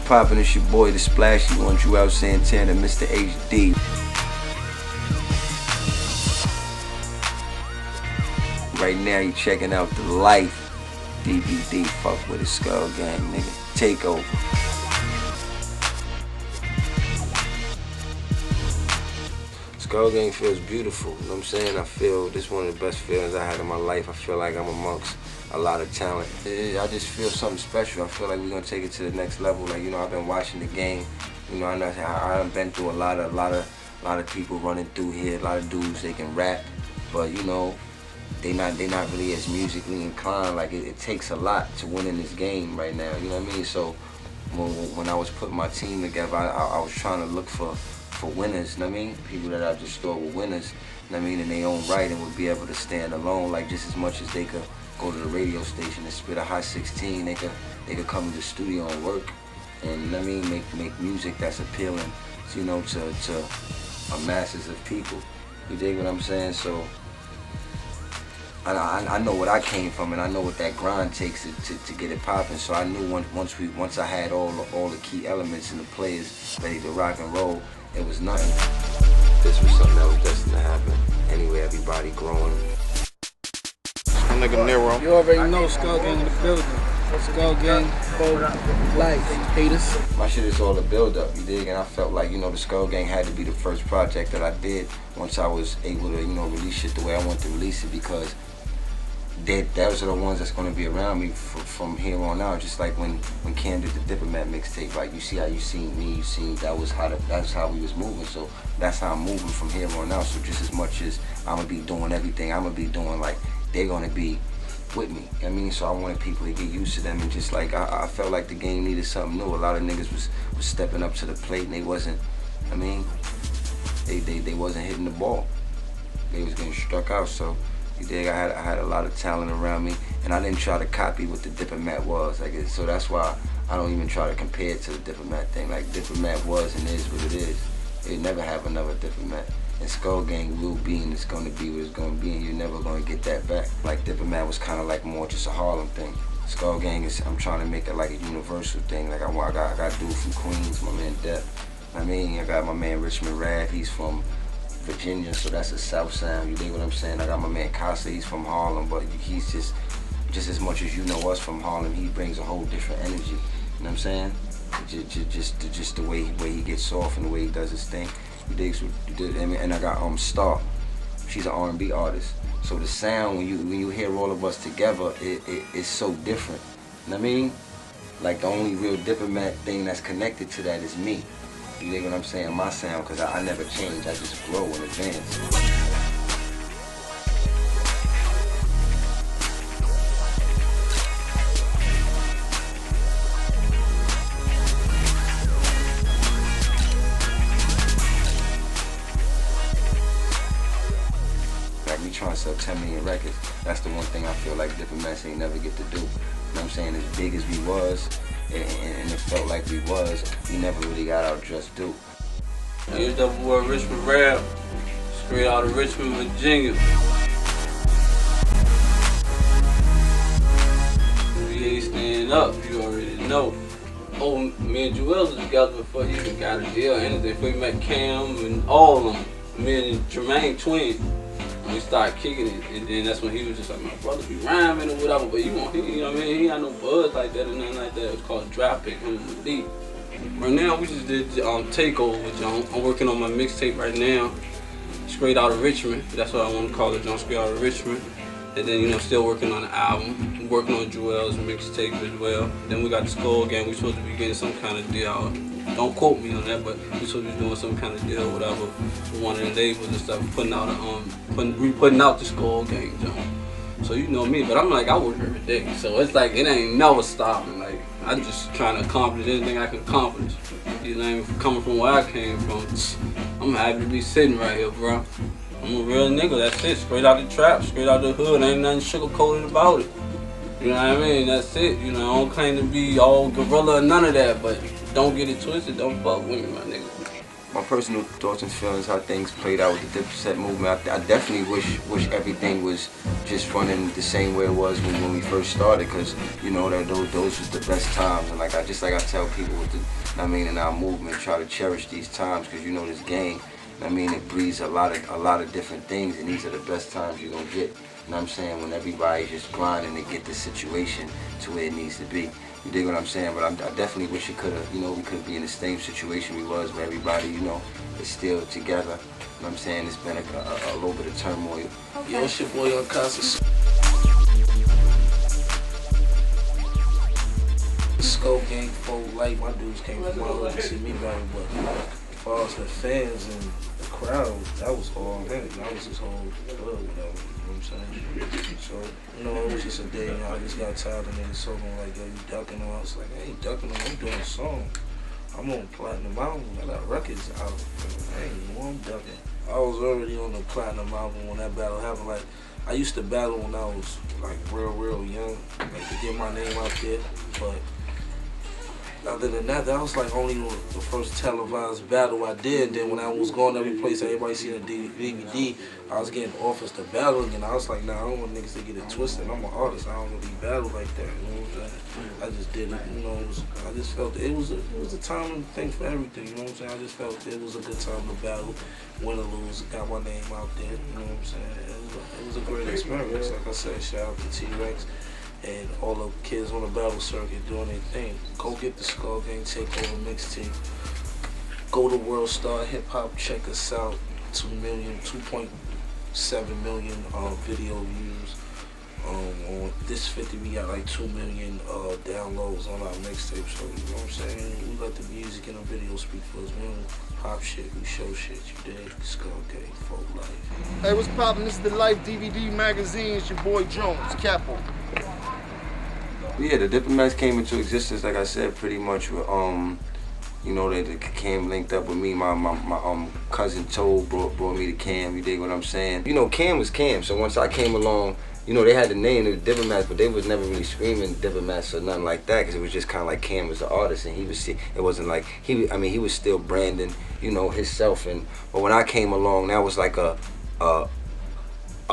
poppin'? It's your boy, the splashy one, Juelz Santana, Mr. HD. Right now, you checking out the L.I.F.E DVD. Fuck with the Skull Gang, nigga. Take over. Skull Gang feels beautiful, you know what I'm saying? I feel this is one of the best feelings I had in my life. I feel like I'm amongst a lot of talent. I just feel something special. I feel like we're gonna take it to the next level. Like, you know, I've been watching the game. You know, I've been through a lot of people running through here. A lot of dudes, they can rap, but you know, they not really as musically inclined. Like it takes a lot to win in this game right now. You know what I mean? So when I was putting my team together, I was trying to look for winners, you know what I mean? People that I just thought were winners, you know what I mean, in their own right and would be able to stand alone, like just as much as they could go to the radio station and spit a hot 16, they could come to the studio and work and, you know what I mean, make music that's appealing, you know, to a masses of people. You dig what I'm saying? So I know what I came from, and I know what that grind takes to get it popping. So I knew once I had all the key elements and the players ready to rock and roll, it was nothing. This was something that was destined to happen. Anyway, everybody growing. My nigga Nero. You already know Skull Gang in the building. Skull Gang, L.I.F.E, haters. My shit is all a build up, you dig? And I felt like, you know, the Skull Gang had to be the first project that I did once I was able to, you know, release shit the way I want to release it, because those are the ones that's going to be around me from here on out. Just like when Cam did the Diplomat mixtape, like you see how you seen me, you seen that's how we was moving. So that's how I'm moving from here on out. So just as much as I'm gonna be doing everything, I'm gonna be doing, like they're gonna be with me. I mean, so I wanted people to get used to them, and just like I felt like the game needed something new. A lot of niggas was stepping up to the plate, and they wasn't. I mean, they wasn't hitting the ball. They was getting struck out. So you dig? I had a lot of talent around me, and I didn't try to copy what the Diplomat was. Like, so that's why I don't even try to compare it to the Diplomat thing. Like, Diplomat was and is what it is. It never have another Diplomat. And Skull Gang will be, and it's gonna be what it's gonna be, and you're never gonna get that back. Like, Diplomat was kind of like more just a Harlem thing. Skull Gang is, I'm trying to make it like a universal thing. Like, I got dude from Queens, my man Depp. I mean, I got my man Richmond Rav, he's from Virginia, so that's a South sound. You dig what I'm saying? I got my man Casa, he's from Harlem, but he's just as much as you know us from Harlem, he brings a whole different energy. You know what I'm saying? Just the way he gets off and the way he does his thing. You dig? So, and I got Star. She's an R&B artist. So the sound when you hear all of us together, it's so different. You know what I mean? Like, the only real Diplomat thing that's connected to that is me. You dig what I'm saying? My sound, because I never change, I just grow and advance. Like, we trying to sell 10 million records. That's the one thing I feel like Diplomats ain't never get to do. You know what I'm saying? As big as we was, and it felt like we was, we never really got our just due. Here's that boy Richmond Rap, straight out of Richmond, Virginia. We ain't staying up, you already know. Oh, me and Juelz was together before he even got a deal or anything. Before he met Cam and all of them. Me and Jermaine twin. We started kicking it, and then that's when he was just like, my brother be rhyming or whatever, but you know what I mean? He had no buzz like that or nothing like that. It was called Drop Pick, him and D. Right now, we just did Takeover, John. I'm working on my mixtape right now, straight out of Richmond. That's what I want to call it, John, straight out of Richmond. And then, you know, still working on the album. I'm working on Juelz mixtape as well. Then we got the Skull Gang. We supposed to be getting some kind of deal. Don't quote me on that, but we supposed to be doing some kind of deal, whatever, with one of the labels and stuff, putting out the Skull Gang, John. So you know me, but I'm like, I work every day, so it's like it ain't never stopping. Like, I'm just trying to accomplish anything I can accomplish. You know, coming from where I came from, I'm happy to be sitting right here, bro. I'm a real nigga. That's it. Straight out the trap, straight out the hood. Ain't nothing sugar-coated about it. You know what I mean? That's it. You know, I don't claim to be all gorilla or none of that, but don't get it twisted. Don't fuck with me, my nigga. my personal thoughts and feelings, how things played out with the Dipset movement. I definitely wish everything was just running the same way it was when we first started, because you know that those was the best times. And like I tell people with the, I mean, in our movement, try to cherish these times, because you know this game, I mean, it breeds a lot of different things, and these are the best times you're gonna get. You know what I'm saying? When everybody's just grinding to get the situation to where it needs to be. You dig what I'm saying? But I definitely wish it could have, you know, we could be in the same situation we was, where everybody, you know, is still together. You know what I'm saying? It's been a little bit of turmoil. Okay. Yo, it's your boy on Casa. Skull Gang, full life. My dudes came from my hood to see me battle, but as far as the fans and the crowd, that was all him. That was his whole club, whatever. You know what I'm saying? So, you know, it was just a day, you know, I just got tired of niggas talking like, yo, you ducking them. I was like, I ain't ducking them, I'm doing a song. I'm on Platinum Album, I got records out. I ain't know I'm ducking. I was already on the Platinum Album when that battle happened. Like, I used to battle when I was like real young, like to get my name out there, but other than that, that was like only the first televised battle I did. Then when I was going every place, everybody seen the DVD, I was getting offers to battle, and I was like, nah, I don't want niggas to get it twisted. I'm an artist, I don't really battle like that. You know what I'm saying? I just did it. You know, I just felt it was a time and thing for everything. You know what I'm saying? I just felt it was a good time to battle, win or lose, got my name out there. You know what I'm saying? It was a great experience. Like I said, shout out to T-Rex and all the kids on the battle circuit doing their thing. Go get the Skull Gang Takeover mixtape. Go to World Star Hip Hop, check us out. 2.7 million video views. On this 50, we got like 2 million downloads on our mixtape. So you know what I'm saying? We let the music and the video speak for us. We don't pop shit, we show shit. You dig? Skull Gang, full life. Hey, what's poppin'? This is the L.I.F.E DVD magazine. It's your boy Jones, Capo. Yeah, the Diplomats came into existence, like I said, pretty much with, you know, they Cam linked up with me. My cousin Toad brought me to Cam. You dig what I'm saying? You know, Cam was Cam. So once I came along, you know, they had the name, the Diplomats, but they was never really screaming Diplomats or nothing like that, because it was just kind of like Cam was the artist, and he was. It wasn't like I mean, he was still branding, you know, himself. But when I came along, that was like a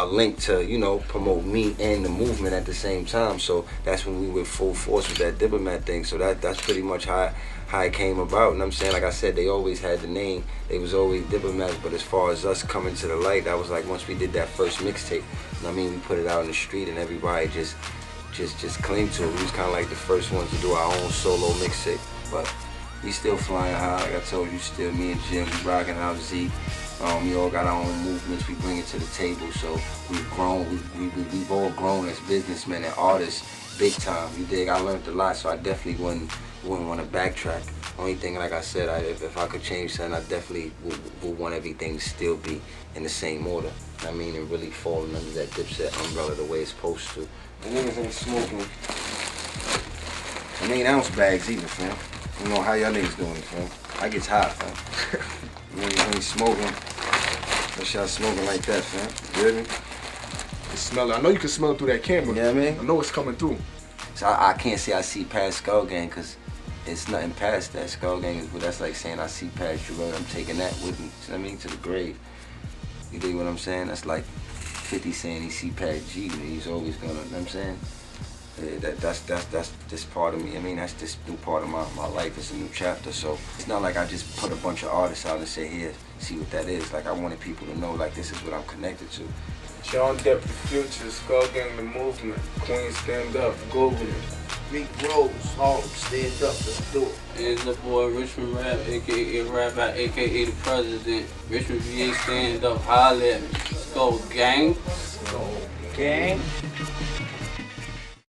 link to, you know, promote me and the movement at the same time. So that's when we were full force with that Diplomat thing. So that's pretty much how it came about. And I'm saying, like I said, they always had the name. They was always Diplomats. But as far as us coming to the light, that was like once we did that first mixtape. I mean, we put it out in the street and everybody just claimed to it. We was kind of like the first ones to do our own solo mixtape. But we still flying high. Like I told you, still me and Jim, we rocking out Z. We all got our own movements, we bring it to the table, so we've grown, we've all grown as businessmen and artists, big time, you dig? I learned a lot, so I definitely wouldn't want to backtrack. Only thing, like I said, if I could change something, I definitely would want everything to still be in the same order. I mean, and really falling under that Dipset umbrella the way it's supposed to. And niggas ain't smoking. And ain't ounce bags either, fam. I don't know how y'all niggas doing it, fam. I gets hot, fam. Niggas ain't smoking. Unless y'all smoking like that, fam. You hear me? You smell it. I know you can smell it through that camera. Yeah, man. I know it's coming through. So I can't say I see past Skull Gang, because it's nothing past that. Skull Gang is, but that's like saying I see past Juelz. I'm taking that with me. You know what I mean? To the grave. You dig what I'm saying? That's like 50 saying he see past G, and he's always gonna, you know what I'm saying? Yeah, that's this part of me. I mean, that's this new part of my life. It's a new chapter. So it's not like I just put a bunch of artists out and say, here, see what that is. Like, I wanted people to know, like, this is what I'm connected to. John Depp, the future, Skull Gang, the movement, Queen, stand up, Google it. Meek Rose, Harlem, stand up, let's do it. And the boy Richmond Rap, aka Rap Out, aka the President. Richmond VA, stand up, holla at me. Skull Gang. Skull Gang.